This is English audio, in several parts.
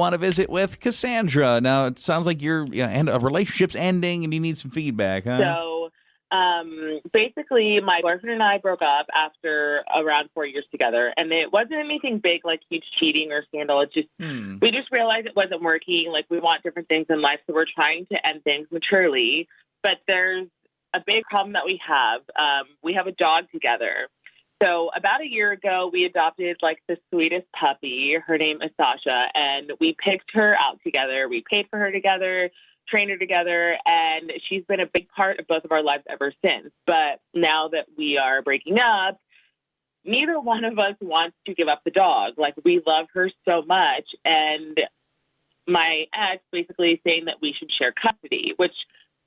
Want to visit with Cassandra. Now, it sounds like and a relationship's ending and you need some feedback, huh? So basically, my boyfriend and I broke up after around 4 years together. And it wasn't anything big like huge cheating or scandal. It's just, we just realized it wasn't working. Like, we want different things in life. So we're trying to end things maturely. But there's a big problem that we have. We have a dog together. So about a year ago, we adopted like the sweetest puppy. Her name is Sasha, and we picked her out together. We paid for her together, trained her together, and she's been a big part of both of our lives ever since. But now that we are breaking up, neither one of us wants to give up the dog. Like, we love her so much, and my ex basically saying that we should share custody, which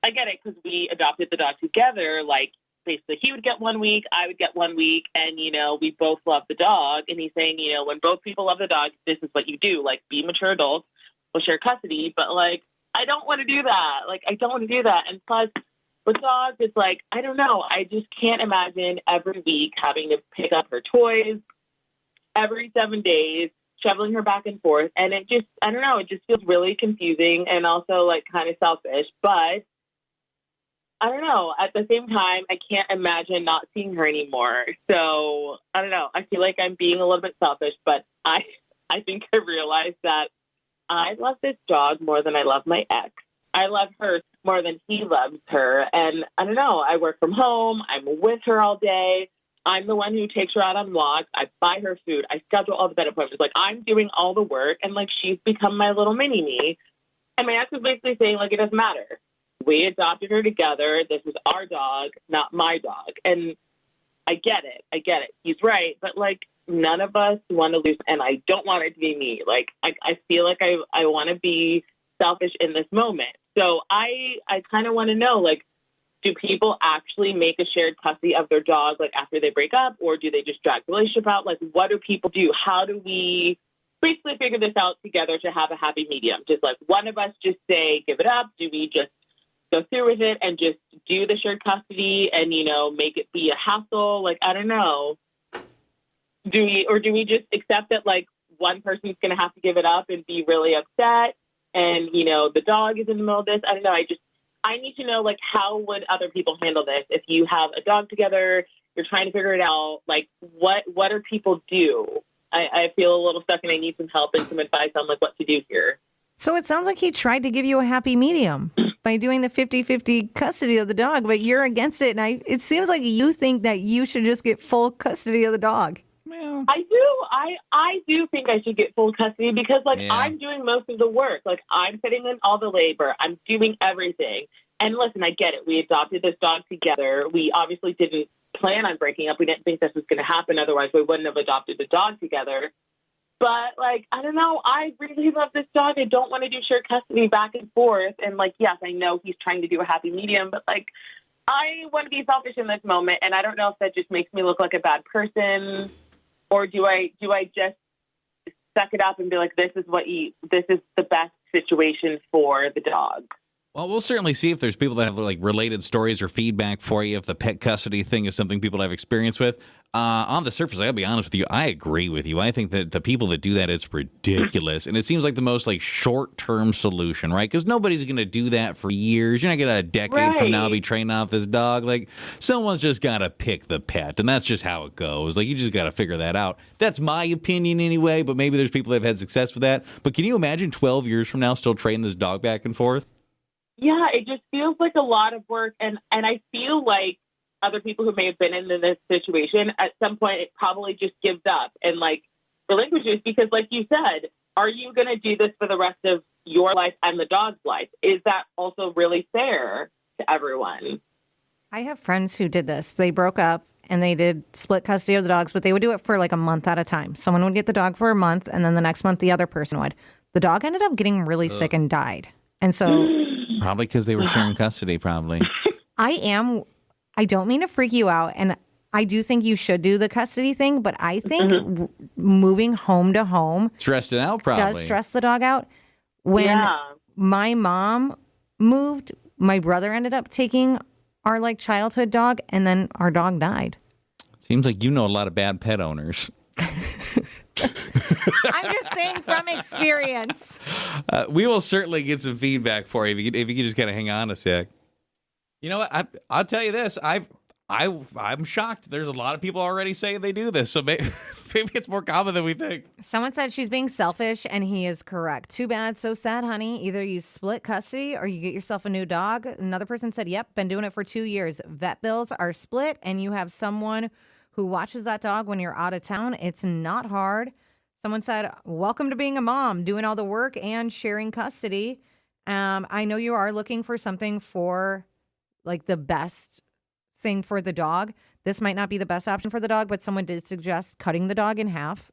I get it because we adopted the dog together. Like, basically, he would get 1 week, I would get 1 week, and, we both love the dog. And he's saying, when both people love the dog, this is what you do. Like, be mature adults, we'll share custody. But, like, I don't want to do that. Like, I don't want to do that. And plus, with dogs, it's like, I don't know. I just can't imagine every week having to pick up her toys every 7 days, shoveling her back and forth. And it just, I don't know, it just feels really confusing and also, like, kind of selfish. But I don't know. At the same time, I can't imagine not seeing her anymore. So, I don't know. I feel like I'm being a little bit selfish, but I think I realized that I love this dog more than I love my ex. I love her more than he loves her. And I don't know. I work from home. I'm with her all day. I'm the one who takes her out on walks. I buy her food. I schedule all the vet appointments. Like, I'm doing all the work, and, like, she's become my little mini-me. And my ex was basically saying, like, it doesn't matter. We adopted her together. This is our dog, not my dog. And I get it. He's right. But, like, none of us want to lose, and I don't want it to be me. Like, I feel like I want to be selfish in this moment. So I kind of want to know, like, do people actually make a shared custody of their dog, like, after they break up, or do they just drag the relationship out? Like, what do people do? How do we basically figure this out together to have a happy medium? Just, like, one of us just say, give it up? Do we just go through with it and just do the shared custody and, make it be a hassle? Like, I don't know. Do we just accept that, like, one person's going to have to give it up and be really upset and, the dog is in the middle of this? I don't know. I need to know, like, how would other people handle this? If you have a dog together, you're trying to figure it out, like, what do people do? I feel a little stuck and I need some help and some advice on, like, what to do here. So it sounds like he tried to give you a happy medium by doing the 50-50 custody of the dog, but you're against it. And it seems like you think that you should just get full custody of the dog. Well, I do. I do think I should get full custody because, like, I'm doing most of the work. Like, I'm putting in all the labor. I'm doing everything. And listen, I get it. We adopted this dog together. We obviously didn't plan on breaking up. We didn't think this was going to happen. Otherwise, we wouldn't have adopted the dog together. But, like, I don't know. I really love this dog. I don't want to do shared custody back and forth. And, like, yes, I know he's trying to do a happy medium, but, like, I want to be selfish in this moment. And I don't know if that just makes me look like a bad person, or do I just suck it up and be like, this is the best situation for the dog? Well, we'll certainly see if there's people that have, like, related stories or feedback for you if the pet custody thing is something people have experience with. On the surface, I'll be honest with you, I agree with you. I think that the people that do that, it's ridiculous. And it seems like the most, like, short-term solution, right? Because nobody's going to do that for years. You're not going to, a decade from now, be training off this dog. Like, someone's just got to pick the pet, and that's just how it goes. Like, you just got to figure that out. That's my opinion anyway, but maybe there's people that have had success with that. But can you imagine 12 years from now still training this dog back and forth? Yeah, it just feels like a lot of work. And I feel like other people who may have been in this situation, at some point, it probably just gives up and, like, relinquishes because, like you said, are you going to do this for the rest of your life and the dog's life? Is that also really fair to everyone? I have friends who did this. They broke up and they did split custody of the dogs, but they would do it for like a month at a time. Someone would get the dog for a month, and then the next month the other person would. The dog ended up getting really sick and died. And so... Probably because they were sharing custody, probably. I don't mean to freak you out, and I do think you should do the custody thing, but I think moving home to home... Stressed it out, probably. Does stress the dog out. When my mom moved, my brother ended up taking our, like, childhood dog, and then our dog died. Seems like you know a lot of bad pet owners. I I'm just saying from experience. We will certainly get some feedback for you if you can just kind of hang on a sec. You know what? I'll tell you this. I'm shocked. There's a lot of people already saying they do this, so maybe it's more common than we think. Someone said she's being selfish, and he is correct. Too bad, so sad, honey. Either you split custody or you get yourself a new dog. Another person said, yep, been doing it for 2 years. Vet bills are split, and you have someone who watches that dog when you're out of town. It's not hard. Someone said, welcome to being a mom, doing all the work and sharing custody. I know you are looking for something for like the best thing for the dog. This might not be the best option for the dog, but someone did suggest cutting the dog in half.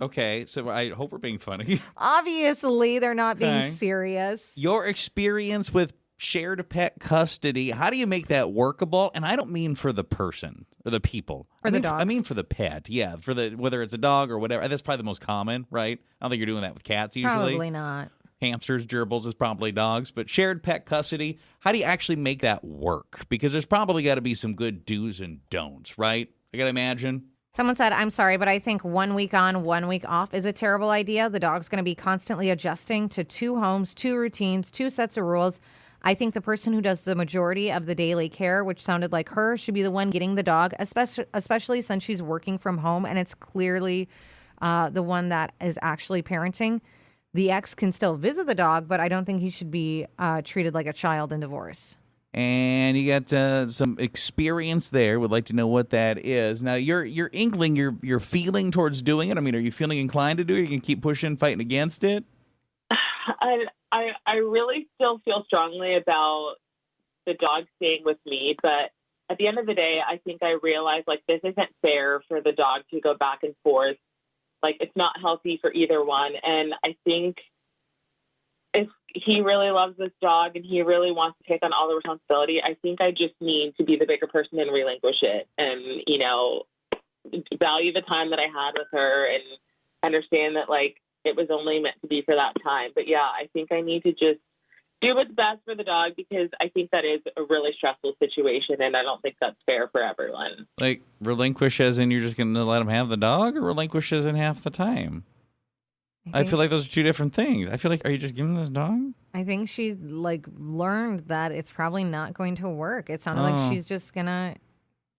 Okay, so I hope we're being funny. Obviously, they're not being Okay. serious. Your experience with shared pet custody, how do you make that workable? And I don't mean for the person or the people. For the dog. I mean for the pet. Yeah, for the whether it's a dog or whatever. That's probably the most common, right? I don't think you're doing that with cats usually. Probably not. Hamsters, gerbils is probably dogs, but shared pet custody, how do you actually make that work? Because there's probably got to be some good do's and don'ts, right? I got to imagine. Someone said, I'm sorry, but I think 1 week on, 1 week off is a terrible idea. The dog's going to be constantly adjusting to 2 homes, 2 routines, 2 sets of rules. I think the person who does the majority of the daily care, which sounded like her, should be the one getting the dog, especially since she's working from home and it's clearly the one that is actually parenting. The ex can still visit the dog, but I don't think he should be treated like a child in divorce. And you got some experience there. Would like to know what that is. Now, you're inkling, you're feeling towards doing it. I mean, are you feeling inclined to do it? You can keep pushing, fighting against it? I really still feel strongly about the dog staying with me, but at the end of the day, I think I realize, like, this isn't fair for the dog to go back and forth. Like, it's not healthy for either one. And I think if he really loves this dog and he really wants to take on all the responsibility, I think I just need to be the bigger person and relinquish it and, you know, value the time that I had with her and understand that, like, it was only meant to be for that time. But yeah, I think I need to just do what's best for the dog because I think that is a really stressful situation and I don't think that's fair for everyone. Like, relinquish as in you're just going to let him have the dog, or relinquish as in half the time? I feel like those are two different things. I feel like, are you just giving this dog? I think she's like learned that it's probably not going to work. It sounded like she's just gonna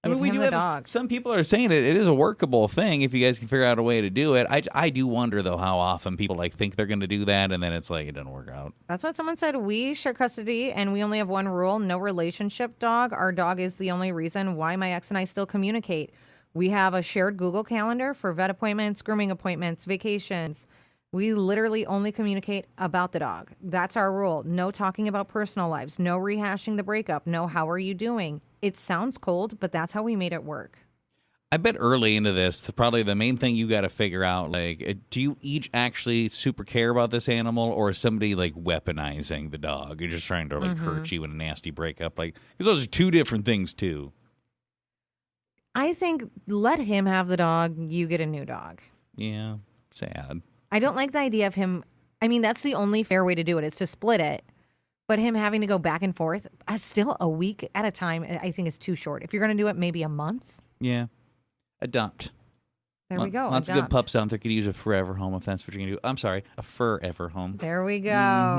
give him the dog. Some people are saying it is a workable thing if you guys can figure out a way to do it. I do wonder though how often people like think they're going to do that and then it's like it doesn't work out. That's what someone said. We share custody and we only have one rule: no relationship dog. Our dog is the only reason why my ex and I still communicate. We have a shared Google Calendar for vet appointments, grooming appointments, vacations. We literally only communicate about the dog. That's our rule. No talking about personal lives. No rehashing the breakup. No, how are you doing? It sounds cold, but that's how we made it work. I bet early into this, probably the main thing you got to figure out, like, do you each actually super care about this animal, or is somebody like weaponizing the dog? You're just trying to like hurt you in a nasty breakup, like, because those are two different things too. I think let him have the dog. You get a new dog. Yeah, sad. I don't like the idea of him. I mean, that's the only fair way to do it is to split it. But him having to go back and forth, still a week at a time, I think is too short. If you're going to do it, maybe a month. Yeah. Adopt. There we go. Lots of good pups out there could use a forever home if that's what you're going to do. I'm sorry, a forever home. There we go.